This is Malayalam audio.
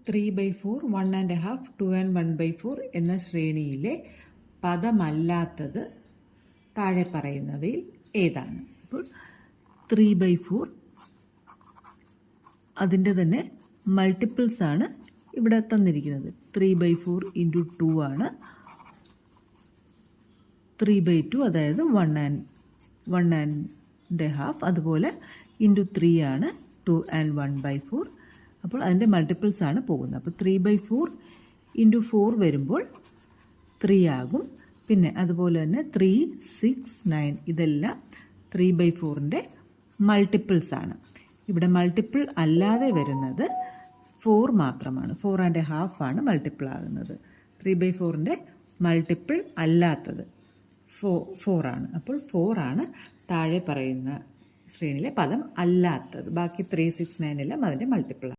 3/4, 1.5, 2 and 1/4 എന്ന ശ്രേണിയിലെ പദമല്ലാത്തത് താഴെ പറയുന്നവയിൽ ഏതാണ്? അപ്പോൾ 3/4 അതിൻ്റെ തന്നെ മൾട്ടിപ്പിൾസ് ആണ് ഇവിടെ തന്നിരിക്കുന്നത്. 3/4 ഇൻറ്റു 2 ആണ് 3/2, അതായത് 1.5. അതുപോലെ ഇൻറ്റു 3 ആണ് 2 and 1/4. അപ്പോൾ അതിൻ്റെ മൾട്ടിപ്പിൾസ് ആണ് പോകുന്നത്. അപ്പോൾ 3/4 ഇൻറ്റു 4 വരുമ്പോൾ 3 ആകും. പിന്നെ അതുപോലെ തന്നെ 3, 6, 9 ഇതെല്ലാം 3/4ൻ്റെ മൾട്ടിപ്പിൾസ് ആണ്. ഇവിടെ മൾട്ടിപ്പിൾ അല്ലാതെ വരുന്നത് 4 മാത്രമാണ്. 4.5 ആണ് മൾട്ടിപ്പിൾ ആകുന്നത്. 3/4ൻ്റെ മൾട്ടിപ്പിൾ അല്ലാത്തത് 4 ആണ്. അപ്പോൾ 4 ആണ് താഴെ പറയുന്ന ശ്രേണിയിലെ പദം അല്ലാത്തത്. ബാക്കി 3, 6, 9 എല്ലാം അതിൻ്റെ മൾട്ടിപ്പിൾ ആണ്.